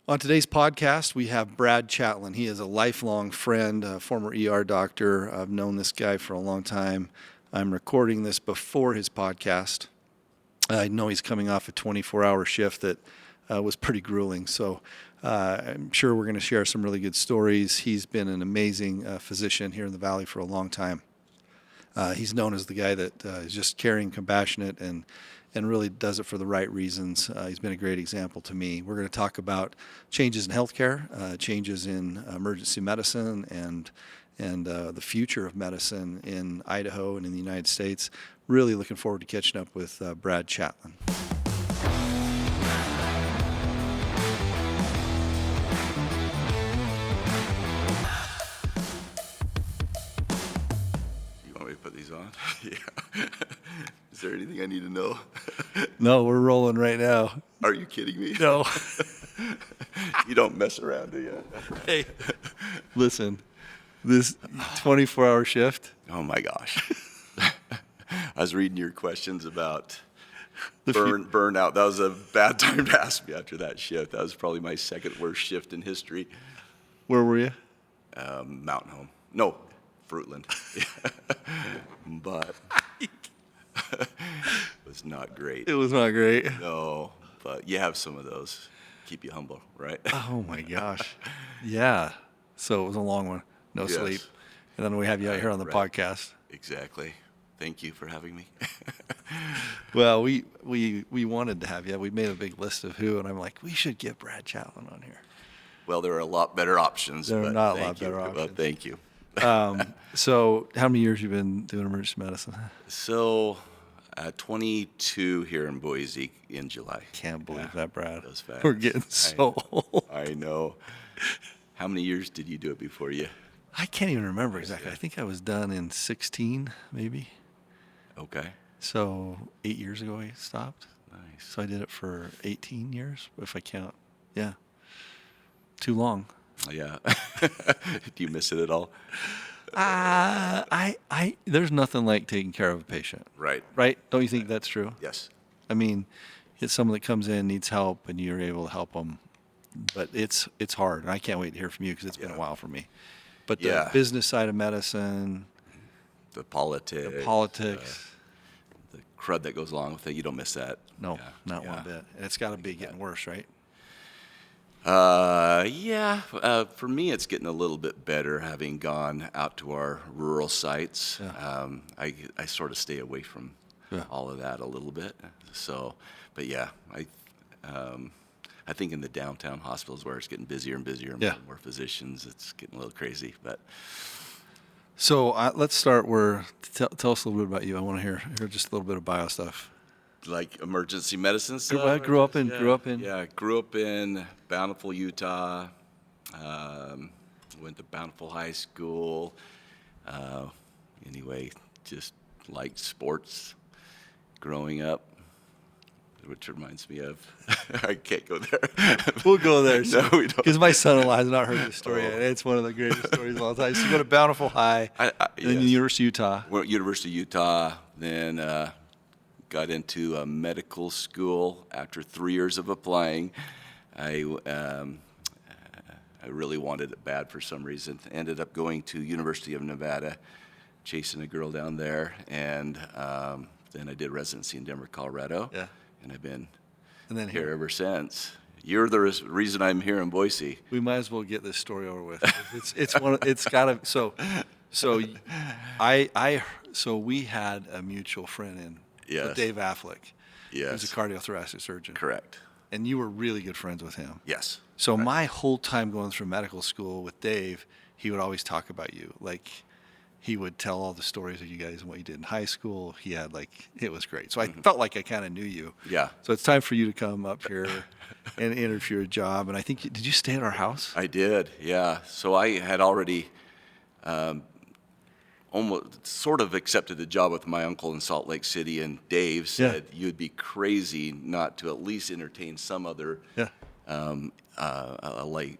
On today's podcast, we have Brad Chatlin. He is a lifelong friend, a former ER doctor. I've known this guy for a long time. I'm recording this before his podcast. I know he's coming off a 24-hour shift that was pretty grueling, so I'm sure we're going to share some really good stories. He's been an amazing physician here in the Valley for a long time. He's known as the guy that is just caring, compassionate, and really does it for the right reasons. He's been a great example to me. We're going to talk about changes in healthcare, changes in emergency medicine, and the future of medicine in Idaho and in the United States. Really looking forward to catching up with Brad Chatlin. You want me to put these on? Yeah. Is there anything I need to know? No, we're rolling right now. Are you kidding me? No. You don't mess around, do you? Hey, listen, this 24-hour shift. Oh my gosh. I was reading your questions about The burnout. That was a bad time to ask me after that shift. That was probably my second worst shift in history. Where were you? Mountain Home. No, Fruitland. But it was not great. It was not great. No, but you have some of those. Keep you humble, right? Oh my gosh. Yeah. So it was a long one. No Yes. sleep. And then we have you out here on the Right. podcast. Exactly. Thank you for having me. Well, we wanted to have you. We made a big list of who, and I'm like, we should get Brad Chatlin on here. Well, there are a lot better options. There are but not a thank lot you. better Well, options. thank you. So how many years you been doing emergency medicine? So, 22 here in Boise in July. Can't believe that, Brad. Goes fast. We're getting so old. I know. How many years did you do it before you? I can't even remember exactly. I think I was done in 16, maybe. Okay. So 8 years ago I stopped. Nice. So I did it for 18 years, if I count. Yeah. Too long. Yeah. Do you miss it at all? There's nothing like taking care of a patient, Right. right? Don't you think that's true? Yes. I mean, it's someone that comes in, needs help, and you're able to help them. But it's hard, and I can't wait to hear from you because it's been a Yeah. while for me. But the Yeah. business side of medicine, The politics. the politics, The crud that goes along with it. You don't miss that. no, Yeah. not Yeah. one bit. And it's got to be getting worse, right? Yeah. For me, it's getting a little bit better having gone out to our rural sites. Yeah. I sort of stay away from Yeah. all of that a little bit. So, but yeah, I think in the downtown hospitals where it's getting busier and busier and Yeah. more physicians, it's getting a little crazy. But So let's start where, tell us a little bit about you. I want to hear just a little bit of bio stuff. like emergency medicine stuff. I grew up in- Yeah, grew up in Bountiful, Utah. Went to Bountiful High School. Anyway, just liked sports growing up, which reminds me of I can't go there. We'll go there. No, we don't. Because my son-in-law has not heard this story Oh. yet. It's one of the greatest stories of all time. So you go to Bountiful High, and then yes. the University of Utah. Went to University of Utah, then got into medical school after 3 years of applying. I really wanted it bad for some reason. Ended up going to University of Nevada, chasing a girl down there, and then I did residency in Denver, Colorado. Yeah. And I've been And then here here. ever since. You're the reason I'm here in Boise. We might as well get this story over with. It's one. It's gotta. So we had a mutual friend in Yes. Dave Affleck. Yes. Who's a cardiothoracic surgeon. Correct. And you were really good friends with him. Yes. So my whole time going through medical school with Dave, he would always talk about you. Like, he would tell all the stories of you guys and what you did in high school. He had it was great. So I felt like I kind of knew you. Yeah. So it's time for you to come up here and interview a job. And I think, did you stay at our house? I did, yeah. So I had already almost sort of accepted the job with my uncle in Salt Lake City, and Dave said you'd be crazy not to at least entertain some other Yeah. like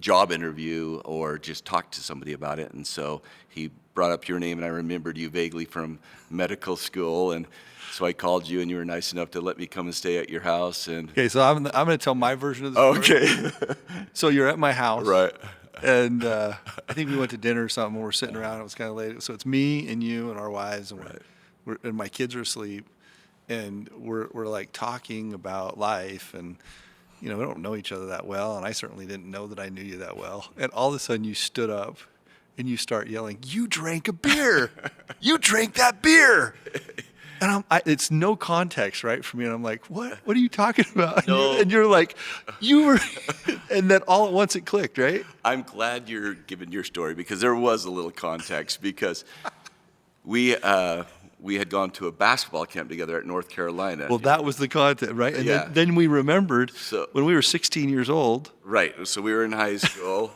job interview or just talk to somebody about it. And so he brought up your name, and I remembered you vaguely from medical school. And so I called you, and you were nice enough to let me come and stay at your house. And Okay, so I'm going to tell my version of the story. okay, So you're at my house. right, And I think we went to dinner or something. We're sitting around. It was kind of late. So it's me and you and our wives, and and my kids are asleep, and we're like talking about life, and we don't know each other that well, and I certainly didn't know that I knew you that well. And all of a sudden, you stood up, and you start yelling, "You drank a beer! You drank that beer!" And it's no context, right, for me. And I'm like, what? What are you talking about? No. And you're like, you were, and then all at once it clicked, right? I'm glad you're giving your story, because there was a little context, because we had gone to a basketball camp together at North Carolina. Well, that was the content, right? And Yeah. then we remembered So- when we were 16 years old. Right. So we were in high school,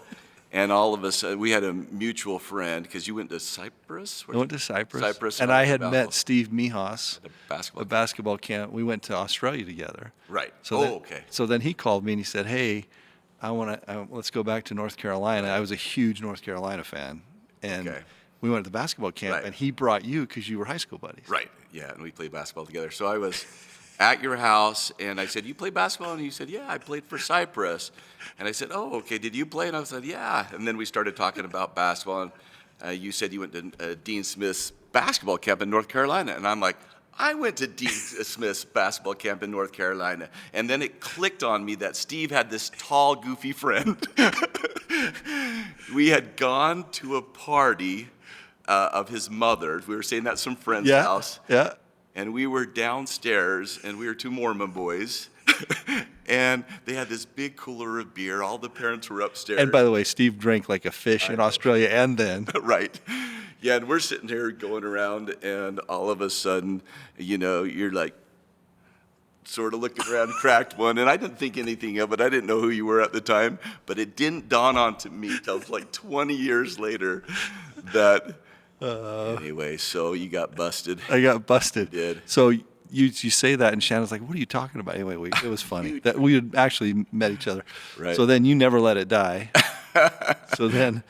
and all of us, we had a mutual friend, because you went to Cyprus? I went to Cyprus. Cyprus. And I had met Steve Mihas the basketball. at basketball camp. We went to Australia together. Right. So then, okay. So then he called me and he said, "Hey, let's go back to North Carolina." I was a huge North Carolina fan, and Okay. we went to the basketball camp, Right. and he brought you because you were high school buddies. Right. Yeah, and we played basketball together. So I was at your house, and I said, "You play basketball?" And you said, "Yeah, I played for Cyprus." And I said, "Oh, okay. Did you play?" And I said, "Yeah." And then we started talking about basketball, and you said you went to Dean Smith's basketball camp in North Carolina, and I'm like, I went to Dean Smith's basketball camp in North Carolina. And then it clicked on me that Steve had this tall, goofy friend. We had gone to a party of his mother. We were staying at some friend's house. Yeah. And we were downstairs, and we were two Mormon boys. And they had this big cooler of beer. All the parents were upstairs. And by the way, Steve drank like a fish in Australia and then. Right. Yeah, and we're sitting here going around, and all of a sudden, you're like sort of looking around, cracked one, and I didn't think anything of it. I didn't know who you were at the time, but it didn't dawn on to me till like 20 years later that, anyway, so you got busted. I got busted. You did. So you say that, and Shannon's like, "What are you talking about?" Anyway, it was funny that we had actually met each other. Right. So then you never let it die. So then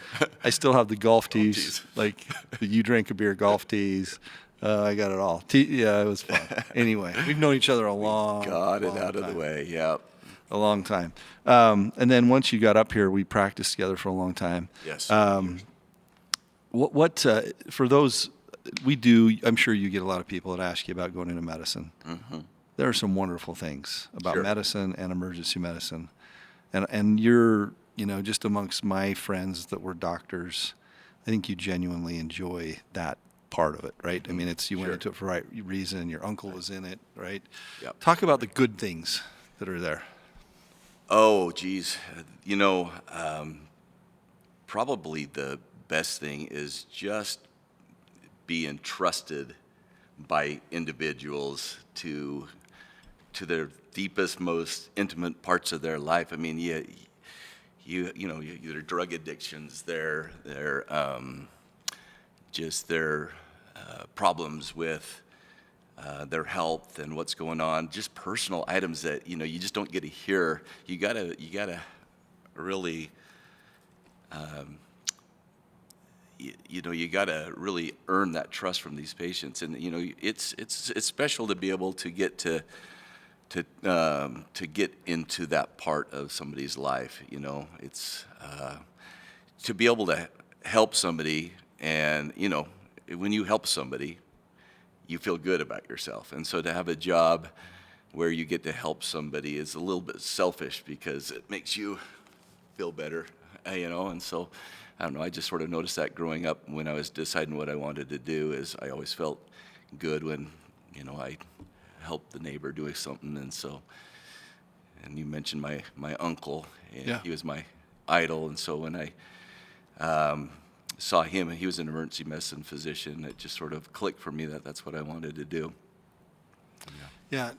I still have the golf tees, like the you drink a beer golf tees. I got it all. Yeah, it was fun. Anyway, we've known each other a long Got it long out of the time. way, yeah. A long time. And then once you got up here, we practiced together for a long time. Yes. What for those we do, I'm sure you get a lot of people that ask you about going into medicine. Mm-hmm. There are some wonderful things about Sure. medicine and emergency medicine. And you're, just amongst my friends that were doctors, I think you genuinely enjoy that part of it, right? I mean, you went Sure. into it for the right reason. Your uncle was in it, right? Yep. Talk about the good things that are there. Oh, geez. Probably the best thing is just being trusted by individuals to their deepest, most intimate parts of their life. I mean, their drug addictions, their just their problems with their health and what's going on, just personal items that you just don't get to hear. You gotta really you gotta really earn that trust from these patients, and it's special to be able to get to get into that part of somebody's life. It's to be able to help somebody, and when you help somebody, you feel good about yourself. And so to have a job where you get to help somebody is a little bit selfish because it makes you feel better, and so I don't know, I just sort of noticed that growing up when I was deciding what I wanted to do. Is I always felt good when I helped the neighbor doing something. And you mentioned my uncle, and Yeah. he was my idol, and so when I saw him, he was an emergency medicine physician. It just sort of clicked for me that that's what I wanted to do. Yeah,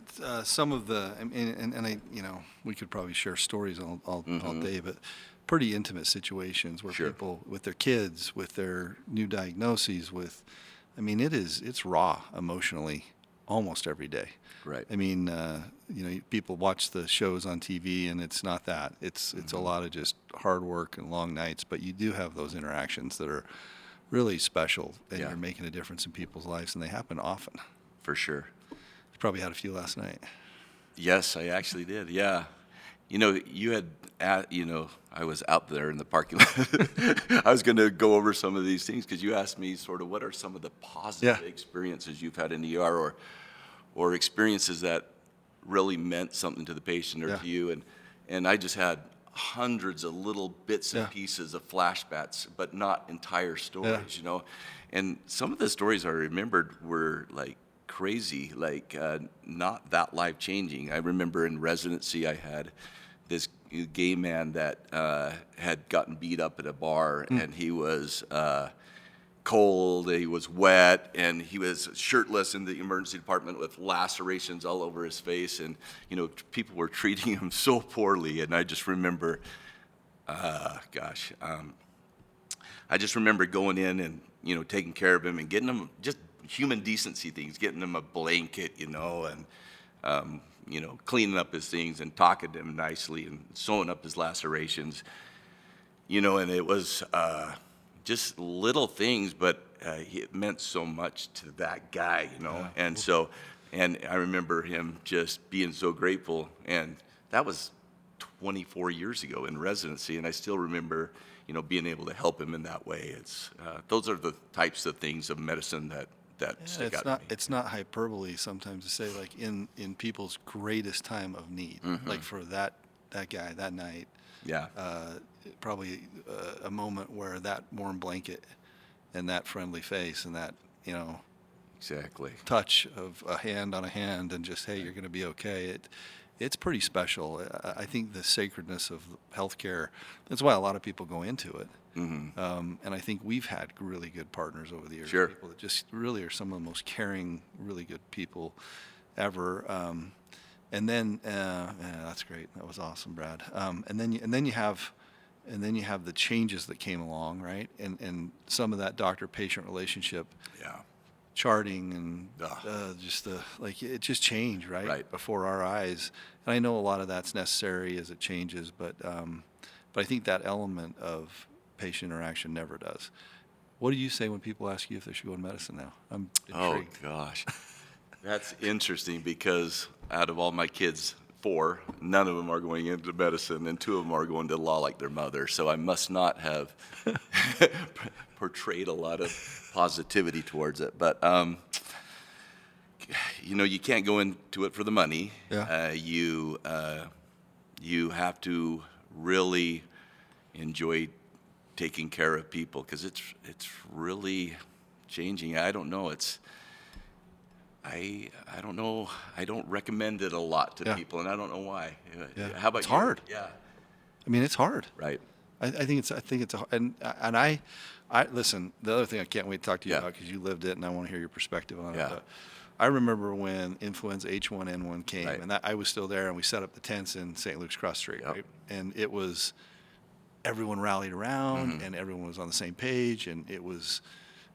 some of the, and I, we could probably share stories all day, but pretty intimate situations where Sure. people with their kids, with their new diagnoses, it's raw emotionally almost every day. Right. I mean, people watch the shows on TV, and it's not that. It's a lot of just hard work and long nights. But you do have those interactions that are really special, and Yeah. you're making a difference in people's lives, and they happen often. For sure. You probably had a few last night. Yes, I actually did. Yeah. You had, I was out there in the parking lot. I was going to go over some of these things because you asked me sort of what are some of the positive Yeah. experiences you've had in ER or experiences that really meant something to the patient or Yeah. to you. And I just had hundreds of little bits and Yeah. pieces of flashbacks, but not entire stories, Yeah. And some of the stories I remembered were like crazy, like not that life changing. I remember in residency, I had this gay man that had gotten beat up at a bar, and he was cold, he was wet, and he was shirtless in the emergency department with lacerations all over his face, and people were treating him so poorly. And I just remember, I just remember going in and taking care of him and getting him just human decency things, getting him a blanket, and cleaning up his things and talking to him nicely and sewing up his lacerations, and it was just little things, but it meant so much to that guy, and I remember him just being so grateful, and that was 24 years ago in residency, and I still remember, being able to help him in that way. It's those are the types of things of medicine that stick out to me. It's not hyperbole sometimes to say, like, in people's greatest time of need, like for that guy that night. Yeah. Probably a moment where that warm blanket and that friendly face and that Exactly. touch of a hand on a hand and just, hey, you're going to be okay. It's pretty special. I think the sacredness of healthcare, that's why a lot of people go into it. And I think we've had really good partners over the years. Sure. People that just really are some of the most caring, really good people ever. And then, yeah, that's great. That was awesome, Brad. And then you have the changes that came along, right? And some of that doctor-patient relationship. Yeah. Charting and it just changed right before our eyes, and I know a lot of that's necessary as it changes, but I think that element of patient interaction never does. What do you say when people ask you if they should go into medicine now? I'm intrigued. Oh gosh, that's interesting because out of all my kids, 4, none of them are going into medicine, and 2 of them are going to law like their mother. So I must not have portrayed a lot of positivity towards it. But you can't go into it for the money. Yeah. You have to really enjoy taking care of people because it's really changing. I don't know. I don't know. I don't recommend it a lot to people, and I don't know why. Yeah. How about It's you? hard. Yeah. I mean, it's hard. Right. I think it's and I listen. The other thing I can't wait to talk to you about, because you lived it, and I want to hear your perspective on it. Yeah. But I remember when influenza H1N1 came, Right. and I was still there, and we set up the tents in St. Luke's Cross Street, Yep. right? And it was everyone rallied around, and everyone was on the same page, and it was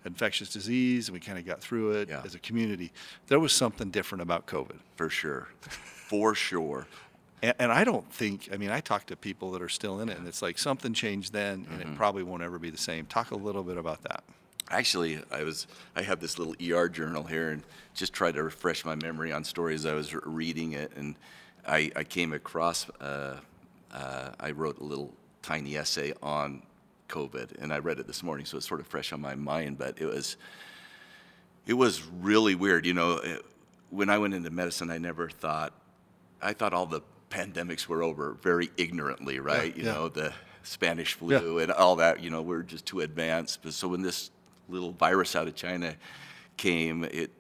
infectious disease, and we kind of got through it as a community. There was something different about COVID. For sure. For sure. And I don't think, I mean, I talk to people that are still in it, and it's like something changed then, and it probably won't ever be the same. Talk a little bit about that. Actually, I have this little ER journal here and just tried to refresh my memory on stories. I was reading it, and I came across, I wrote a little tiny essay on COVID, and I read it this morning, so it's sort of fresh on my mind, but it was really weird. When I went into medicine, I thought all the pandemics were over very ignorantly, right? The Spanish flu and all that, we're just too advanced. But so when this little virus out of China came, it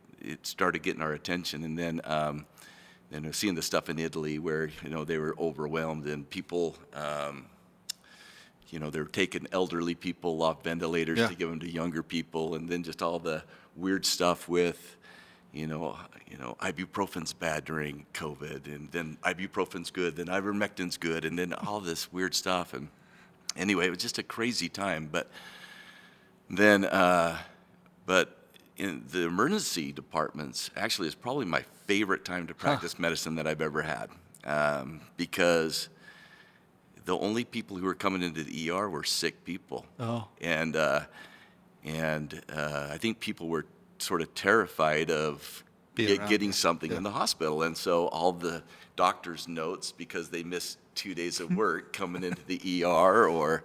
started getting our attention. And then seeing the stuff in Italy where, they were overwhelmed and people, they were taking elderly people off ventilators to give them to younger people. And then just all the weird stuff with, ibuprofen's bad during COVID, and then ibuprofen's good, then ivermectin's good, and then all this weird stuff. And anyway, it was just a crazy time. But then, in the emergency departments actually is probably my favorite time to practice medicine that I've ever had, because the only people who were coming into the ER were sick people. Oh. And I think people were sort of terrified of Being around getting you. something Yeah. in the hospital. And so all the doctors' notes, because they missed 2 days of work coming into the ER, or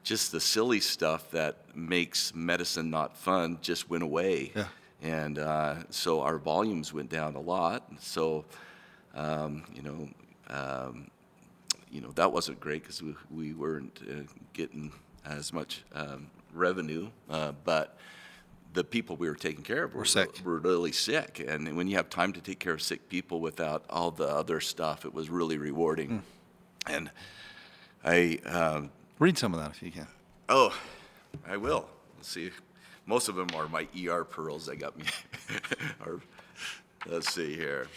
just the silly stuff that makes medicine not fun, just went away. Yeah. And so our volumes went down a lot. So, um, you know, um, that wasn't great because we weren't getting as much revenue, but the people we were taking care of Were sick. were really sick. And when you have time to take care of sick people without all the other stuff, it was really rewarding. And I, Read some of that if you can. oh, I will. Let's see. Most of them are my ER pearls that got me. Let's see here.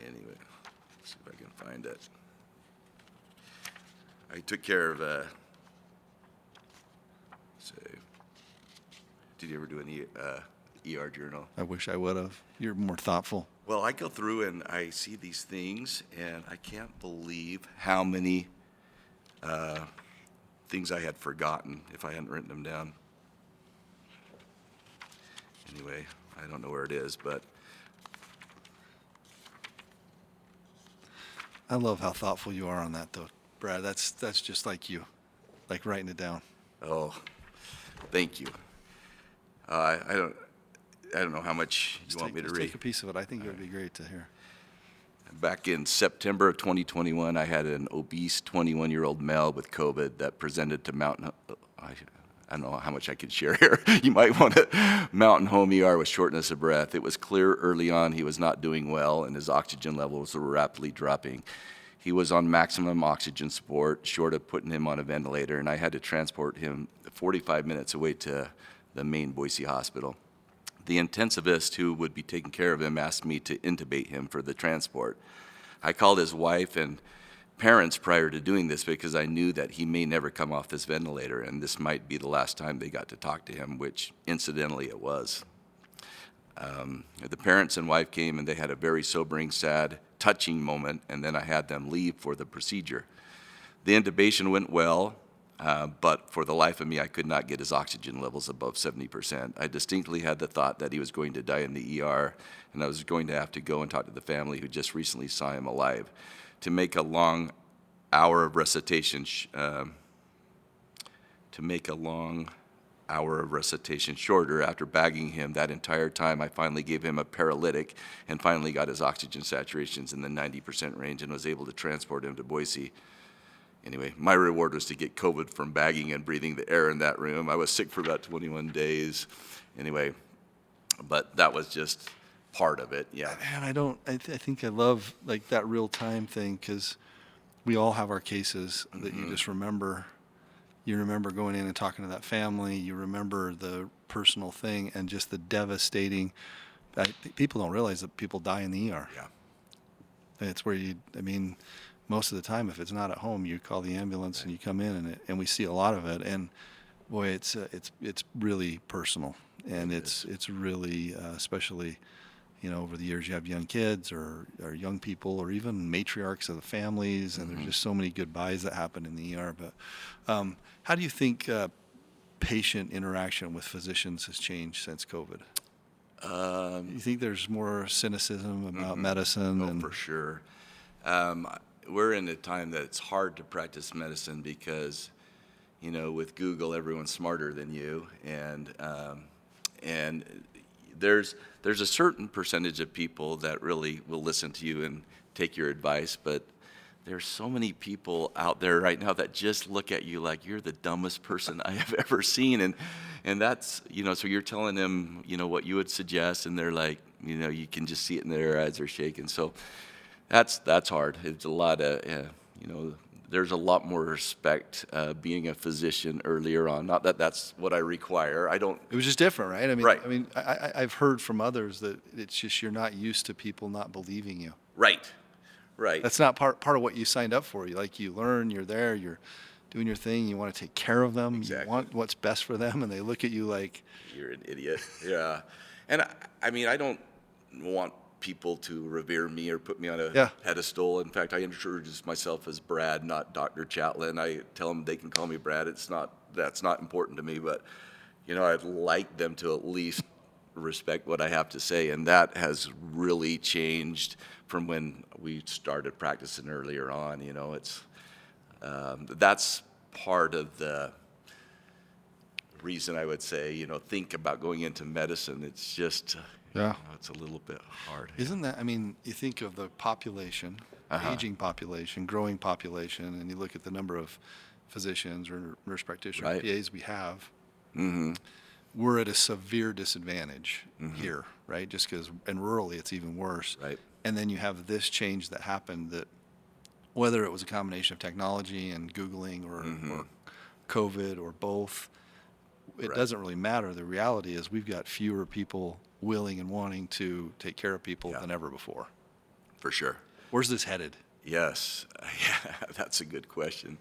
Anyway, let's see if I can find it. I took care of, did you ever do an ER journal? I wish I would have. You're more thoughtful. Well, I go through and I see these things, and I can't believe how many things I had forgotten if I hadn't written them down. Anyway, I don't know where it is, but I love how thoughtful you are on that, though, Brad. That's just like you, like writing it down. oh, thank you. I don't know how much you want me to Just read. take a piece of it. I think it would be great to hear. Back in September of 2021, I had an obese 21-year-old male with COVID that presented to I don't know how much I can share here. You might want to Mountain Home ER with shortness of breath. It was clear early on he was not doing well, and his oxygen levels were rapidly dropping. He was on maximum oxygen support, short of putting him on a ventilator, and I had to transport him 45 minutes away to the main Boise hospital. The intensivist who would be taking care of him asked me to intubate him for the transport. I called his wife and parents prior to doing this because I knew that he may never come off this ventilator, and this might be the last time they got to talk to him, which incidentally it was. The parents and wife came, and they had a very sobering, sad, touching moment, and then I had them leave for the procedure. The intubation went well. But for the life of me, I could not get his oxygen levels above 70%. I distinctly had the thought that he was going to die in the ER, and I was going to have to go and talk to the family who just recently saw him alive. To make a long hour of recitation, shorter, after bagging him that entire time, I finally gave him a paralytic and finally got his oxygen saturations in the 90% range and was able to transport him to Boise. Anyway, my reward was to get COVID from bagging and breathing the air in that room. I was sick for about 21 days. Anyway, but that was just part of it, yeah. And I think I love like that real time thing because we all have our cases that you just remember. You remember going in and talking to that family. You remember the personal thing and just the devastating. People don't realize that people die in the ER. Yeah. It's where most of the time, if it's not at home, you call the ambulance and you come in, and we see a lot of it. And boy, it's really personal, and it's really especially, over the years you have young kids or young people or even matriarchs of the families, and there's just so many goodbyes that happen in the ER. But how do you think patient interaction with physicians has changed since COVID? You think there's more cynicism about medicine? Oh, for sure. We're in a time that it's hard to practice medicine because, with Google, everyone's smarter than you, and there's a certain percentage of people that really will listen to you and take your advice, but there's so many people out there right now that just look at you like you're the dumbest person I have ever seen, and that's, so you're telling them, what you would suggest, and they're like, you can just see it in their eyes are shaking. So that's hard. It's a lot of, there's a lot more respect being a physician earlier on. Not that that's what I require. I don't. It was just different, right? Right. I've heard from others that it's just you're not used to people not believing you. Right. That's not part of what you signed up for. You learn, you're there, doing your thing. You want to take care of them. Exactly. You want what's best for them, and they look at you like you're an idiot. Yeah. And I mean, I don't want people to revere me or put me on a pedestal. In fact, I introduce myself as Brad, not Dr. Chatlin. I tell them they can call me Brad. That's not important to me, but I'd like them to at least respect what I have to say, and that has really changed from when we started practicing earlier on. It's that's part of the reason I would say, think about going into medicine. It's just, it's a little bit hard. Isn't that, I mean, you think of the population, aging population, growing population, and you look at the number of physicians or nurse practitioners, PAs we have, we're at a severe disadvantage here, right? Just because, and rurally it's even worse. Right. And then you have this change that happened that, whether it was a combination of technology and Googling or COVID or both, it doesn't really matter. The reality is we've got fewer people willing and wanting to take care of people than ever before. For sure. Where's this headed? Yes. Yeah, that's a good question.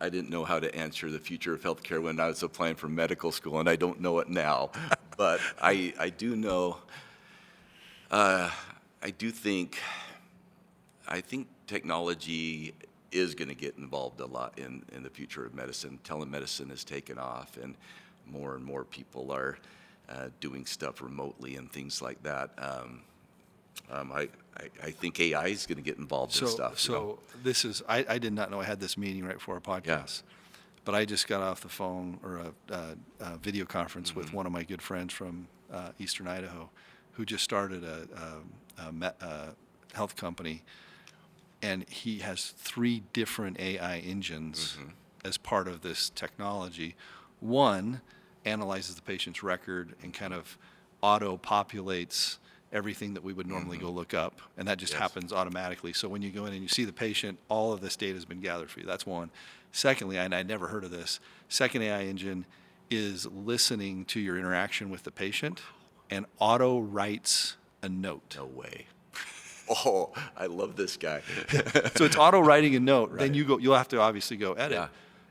I didn't know how to answer the future of healthcare when I was applying for medical school, and I don't know it now. But I do know, I think technology is going to get involved a lot in the future of medicine. Telemedicine has taken off, and more people are doing stuff remotely and things like that. I think AI is going to get involved in stuff. So this is, I did not know I had this meeting right before our podcast, but I just got off the phone or a video conference with one of my good friends from Eastern Idaho, who just started a health company, and he has 3 different AI engines as part of this technology. One analyzes the patient's record and kind of auto-populates everything that we would normally go look up, and that just happens automatically. So when you go in and you see the patient, all of this data has been gathered for you. That's one. Secondly, and I'd never heard of this, second AI engine is listening to your interaction with the patient and auto-writes a note. No way. Oh, I love this guy. So it's auto-writing a note. Then you'll have to obviously go edit. Yeah.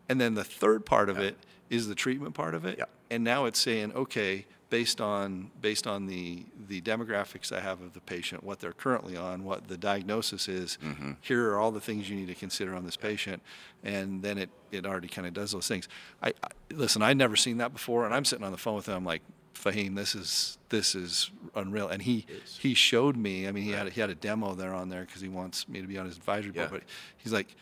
And then the third part of it is the treatment part of it. Yeah. And now it's saying, okay, based on the demographics I have of the patient, what they're currently on, what the diagnosis is, here are all the things you need to consider on this patient. And then it already kind of does those things. Listen, I'd never seen that before, and I'm sitting on the phone with him like, Fahim, this is unreal. And he showed me, I mean, he had a demo there on there because he wants me to be on his advisory board, but he's like,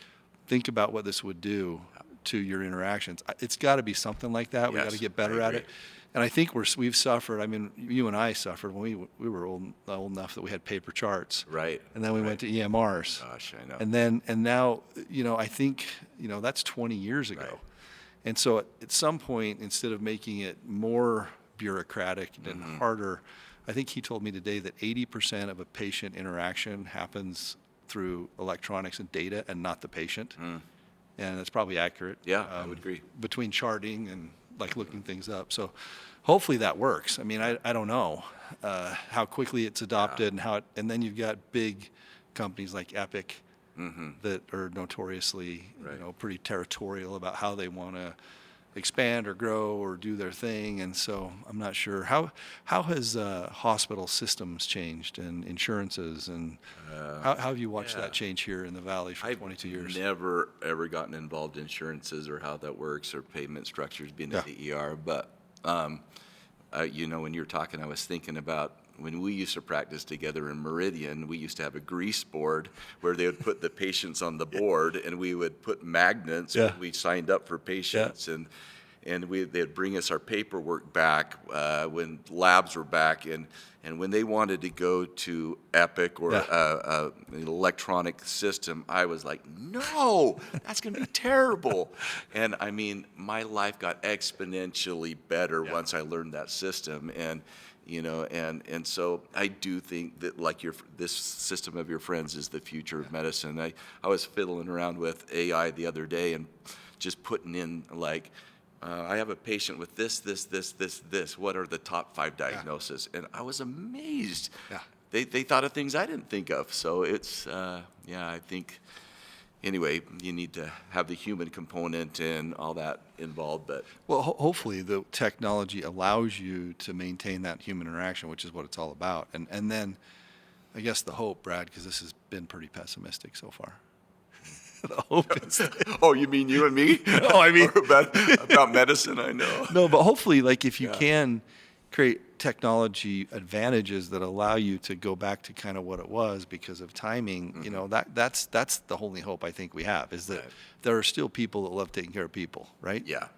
think about what this would do to your interactions. It's got to be something like that. We got to get better at it. And I think we've suffered. I mean, you and I suffered when we were old enough that we had paper charts. Right. And then we went to EMRs. Gosh, I know. And now, I think, that's 20 years ago. Right. And so at some point, instead of making it more bureaucratic and harder, I think he told me today that 80% of a patient interaction happens through electronics and data and not the patient. And that's probably accurate. Yeah, I would agree. Between charting and like looking things up. So hopefully that works. I mean, I don't know how quickly it's adopted and then you've got big companies like Epic that are notoriously, pretty territorial about how they want to expand or grow or do their thing. And so I'm not sure how has hospital systems changed and insurances and how have you watched that change here in the Valley for 22 years? I've never ever gotten involved in insurances or how that works or payment structures being at the ER, but when you're talking, I was thinking about when we used to practice together in Meridian. We used to have a grease board where they would put the patients on the board, and we would put magnets when we signed up for patients, and they'd bring us our paperwork back when labs were back, and when they wanted to go to Epic or an electronic system, I was like, no, that's going to be terrible. And I mean, my life got exponentially better once I learned that system. And and so I do think that this system of your friends is the future of medicine. I was fiddling around with AI the other day and just putting in I have a patient with this. What are the top 5 diagnoses? And I was amazed. They thought of things I didn't think of. So it's I think anyway, you need to have the human component and all that involved. But Well, hopefully the technology allows you to maintain that human interaction, which is what it's all about. And then I guess the hope, Brad, because this has been pretty pessimistic so far. The hope is oh, you mean you and me? no, I mean about medicine, I know. no, but hopefully, like if you Yeah. can create technology advantages that allow you to go back to kind of what it was because of timing, you know, that's the only hope I think we have is that Right. there are still people that love taking care of people, right? Yeah.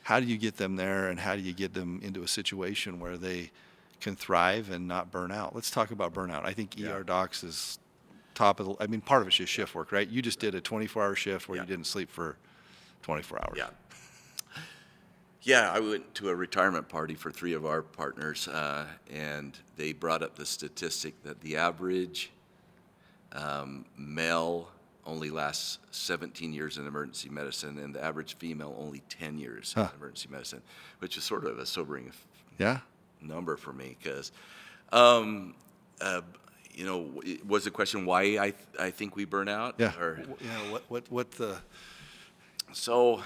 How do you get them there, and how do you get them into a situation where they can thrive and not burn out? Let's talk about burnout. I think Yeah. ER docs is top of the, I mean, part of it's just shift work, right? You just did a 24-hour shift where Yeah. you didn't sleep for 24 hours. Yeah. Yeah, I went to a retirement party for 3 of our partners, and they brought up the statistic that the average male only lasts 17 years in emergency medicine, and the average female only 10 years in emergency medicine, which is sort of a sobering Yeah. number for me because, you know, was the question why I think we burn out? Yeah. Or, Yeah. What the, so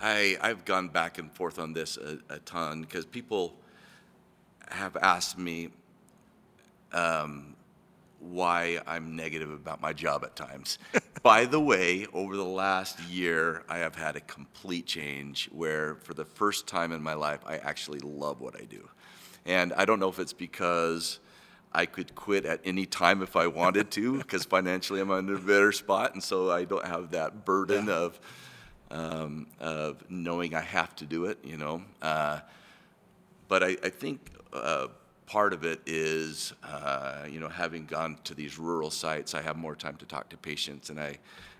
I've gone back and forth on this a ton because people have asked me why I'm negative about my job at times. By the way, over the last year, I have had a complete change where for the first time in my life, I actually love what I do. And I don't know if it's because I could quit at any time if I wanted to, because financially I'm in a better spot, and so I don't have that burden Yeah. of knowing I have to do it, you know. But I think part of it is, you know, having gone to these rural sites, I have more time to talk to patients, and I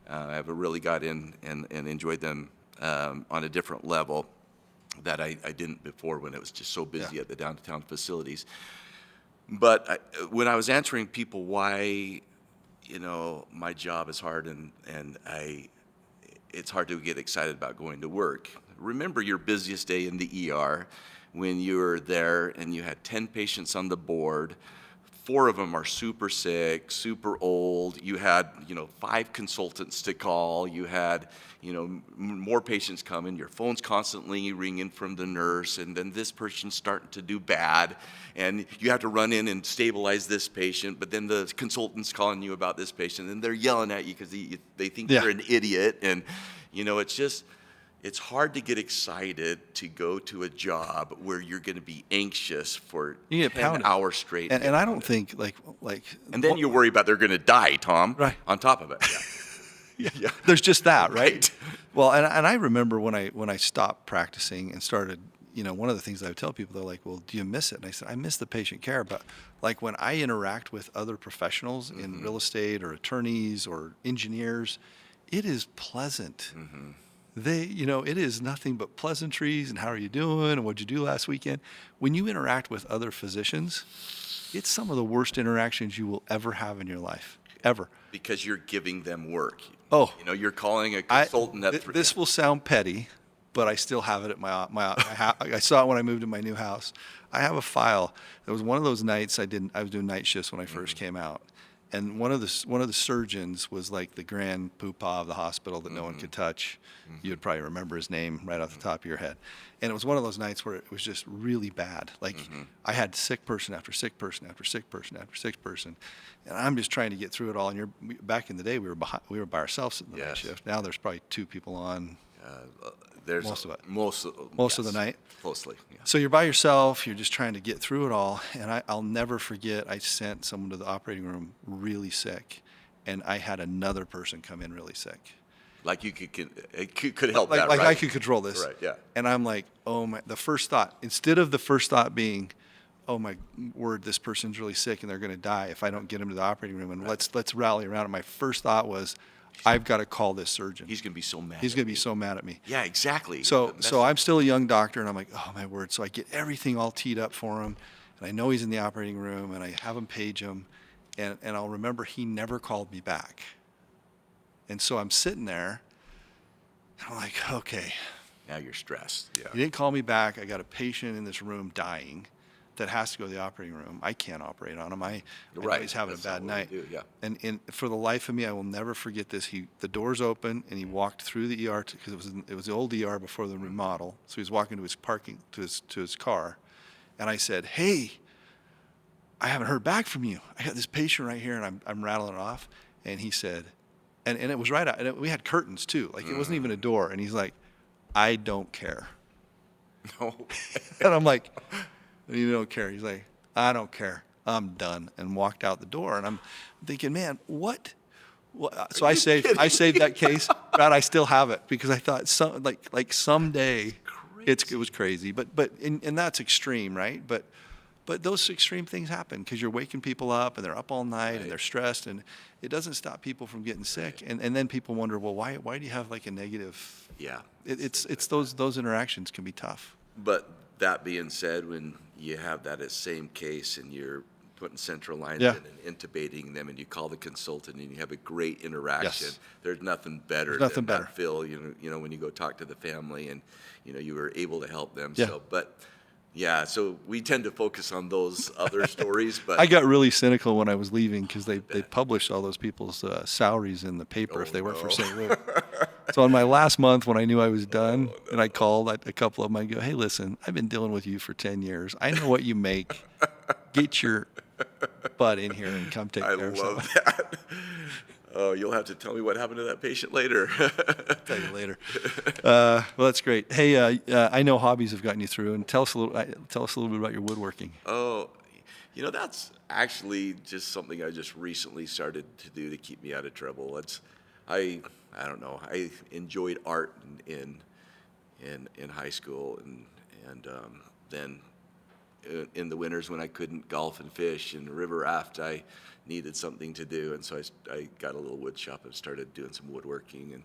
have really got in and enjoyed them on a different level that I didn't before when it was just so busy Yeah. at the downtown facilities. But when I was answering people why, you know, my job is hard and it's hard to get excited about going to work. Remember your busiest day in the ER when you were there and you had 10 patients on the board. 4 of them are super sick, super old. You had, you know, 5 consultants to call. You had, you know, more patients coming. Your phone's constantly ringing from the nurse, and then this person's starting to do bad, and you have to run in and stabilize this patient. But then the consultant's calling you about this patient, and they're yelling at you because they think Yeah. you're an idiot, and you know, it's hard to get excited to go to a job where you're going to be anxious for You get 10 pounded. hours straight. And I don't think And then you worry about they're going to die, Tom. Right. On top of it. Yeah. Yeah. there's just that, right? Right. Well, and I remember when I stopped practicing and started, you know, one of the things I would tell people, they're like, well, do you miss it? And I said, I miss the patient care, but like when I interact with other professionals in real estate or attorneys or engineers, it is pleasant. They, you know, it is nothing but pleasantries and how are you doing and what'd you do last weekend. When you interact with other physicians, it's some of the worst interactions you will ever have in your life, ever. Because you're giving them work. Oh. You know, you're calling a consultant at 3. This will sound petty, but I still have it at I saw it when I moved to my new house. I have a file. There was one of those nights I was doing night shifts when I first came out. And one of the surgeons was like the grand poobah of the hospital that no one could touch. You would probably remember his name right off the top of your head. And it was one of those nights where it was just really bad. Like I had sick person after sick person after sick person after sick person, and I'm just trying to get through it all. And back in the day, we were by ourselves in the night Yes. shift. Now there's probably 2 people on. There's Most of it. Most of the night. Closely. Yeah. So you're by yourself, you're just trying to get through it all. And I'll never forget, I sent someone to the operating room really sick, and I had another person come in really sick. Like you could help that, Like right? I could control this. Right, yeah. And I'm like, oh my, the first thought, instead of the first thought being, oh my word, this person's really sick and they're going to die if I don't get him to the operating room, and let's rally around. And my first thought was, I've got to call this surgeon. He's going to be so mad. He's going to be so mad at me. Yeah, exactly. So I'm still a young doctor, and I'm like, oh my word. So I get everything all teed up for him, and I know he's in the operating room, and I have him page him, and I'll remember he never called me back. And so I'm sitting there, and I'm like, okay. Now you're stressed. Yeah. He didn't call me back. I got a patient in this room dying that has to go to the operating room. I can't operate on him. I know Right. he's having That's a bad not what night. we do, yeah. And for the life of me, I will never forget this. The doors open, and he walked through the ER because it was the old ER before the remodel. So he was walking to his to his car, and I said, "Hey, I haven't heard back from you. I got this patient right here," and I'm rattling it off. And he said, and it was right out, and we had curtains too. Like, it wasn't even a door. And he's like, "I don't care." No. And I'm like, "You don't care?" He's like, "I don't care. I'm done," and walked out the door. And I'm thinking, man, what? So I saved that case. God, I still have it because I thought someday it was crazy. And that's extreme, right? But those extreme things happen because you're waking people up and they're up all night Right. and they're stressed, and it doesn't stop people from getting sick. And then people wonder, well, why do you have like a negative? Yeah. It's those interactions can be tough. But that being said, when you have that same case and you're putting central lines Yeah. in and intubating them, and you call the consultant and you have a great interaction, Yes. there's nothing better There's nothing than better. that feel, when you go talk to the family and, you were able to help them. Yeah. So we tend to focus on those other stories, but I got really cynical when I was leaving because they published all those people's salaries in the paper if Oh, they worked for no. St. Louis. So on my last month when I knew I was done, and I called a couple of them, I go, "Hey, listen, I've been dealing with you for 10 years. I know what you make. Get your butt in here and come take I care of love something." that. Oh, you'll have to tell me what happened to that patient later. I'll tell you later. Well, that's great. Hey, I know hobbies have gotten you through, and tell us a little bit about your woodworking. Oh, that's actually just something I just recently started to do to keep me out of trouble. I don't know. I enjoyed art in high school, and then in the winters when I couldn't golf and fish and river raft, I needed something to do, and so I got a little wood shop and started doing some woodworking, and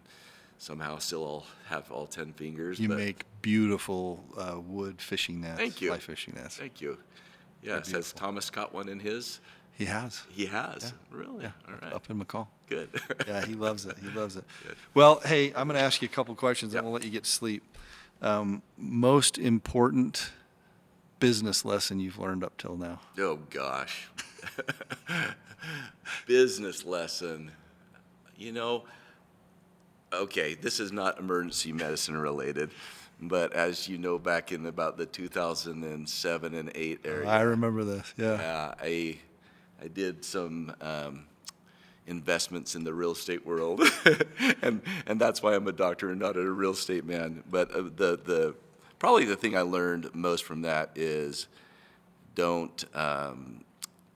somehow still have all 10 fingers. You but make beautiful wood fishing nets. Thank you. Fly fishing nets. Thank you. Yes, has Thomas caught one in his? He has. He has. Yeah. Really? Yeah, All right. up in McCall. Good. Yeah, he loves it. He loves it. Good. Well, hey, I'm going to ask you a couple questions, and Yep. we'll let you get to sleep. Most important business lesson you've learned up till now? Oh gosh. Business lesson. Okay, this is not emergency medicine related, but as you know, back in about the 2007 and 8 area, I remember this. Yeah. I did some investments in the real estate world, and that's why I'm a doctor and not a real estate man. But the probably the thing I learned most from that is don't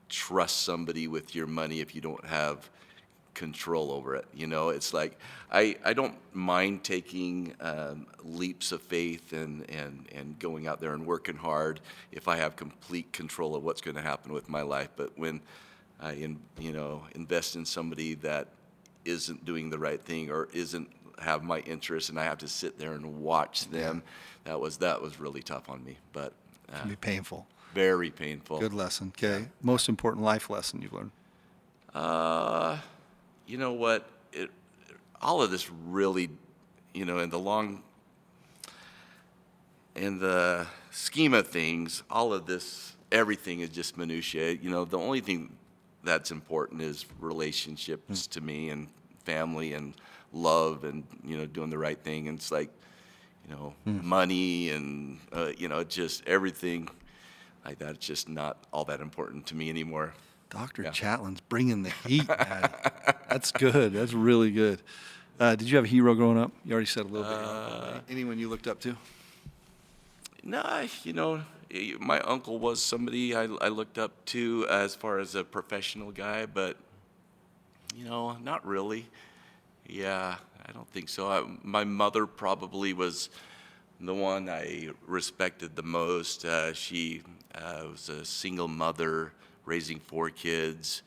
trust somebody with your money if you don't have control over it. It's like I don't mind taking leaps of faith and going out there and working hard if I have complete control of what's going to happen with my life. But when I invest in somebody that isn't doing the right thing or isn't have my interest, and I have to sit there and watch them, that was really tough on me. But It can be painful. very painful. Good lesson. Okay. Most important life lesson you've learned? You know what? All of this really, in the scheme of things, all of this, everything is just minutiae. The only thing that's important is relationships to me, and family and love, and doing the right thing. And it's like, money and just everything like that. It's just not all that important to me anymore. Dr. Yeah. Chatlin's bringing the heat, man. That's good. That's really good. Did you have a hero growing up? You already said a little bit. Anyone you looked up to? No, my uncle was somebody I looked up to as far as a professional guy, but, not really. Yeah, I don't think so. My mother probably was the one I respected the most. She was a single mother raising 4 kids,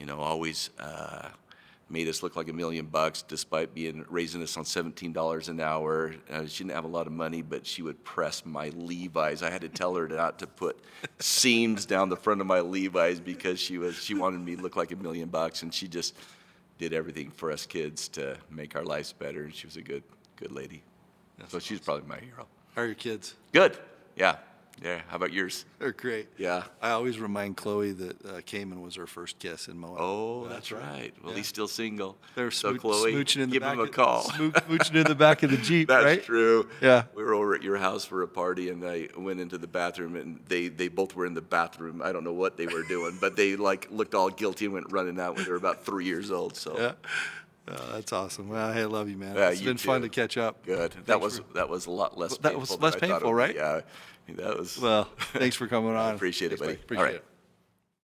always made us look like $1 million despite raising us on $17 an hour. She didn't have a lot of money, but she would press my Levi's. I had to tell her not to put seams down the front of my Levi's because she wanted me to look like $1 million, and she just did everything for us kids to make our lives better. And she was a good lady. So she's probably my hero. How are your kids? Good. Yeah. Yeah. How about yours? They're great. Yeah. I always remind Chloe that Cayman was her first kiss in Moab. Oh, that's right. Well, Yeah. he's still single. They're So, Chloe, smooching in the give back him a call. Smooching in the back of the Jeep, That's right? true. Yeah. We were over at your house for a party, and I went into the bathroom, and they both were in the bathroom. I don't know what they were doing, but they like looked all guilty and went running out when they were about 3 years old. So Yeah. Oh, that's awesome. Well, hey, I love you, man. Yeah, It's you been fun too. to catch up. good. That was a lot less That painful was than less I thought it painful, would right? be. Yeah. That was. Well, thanks for coming on. Appreciate it, Thanks, buddy. Appreciate All right. it.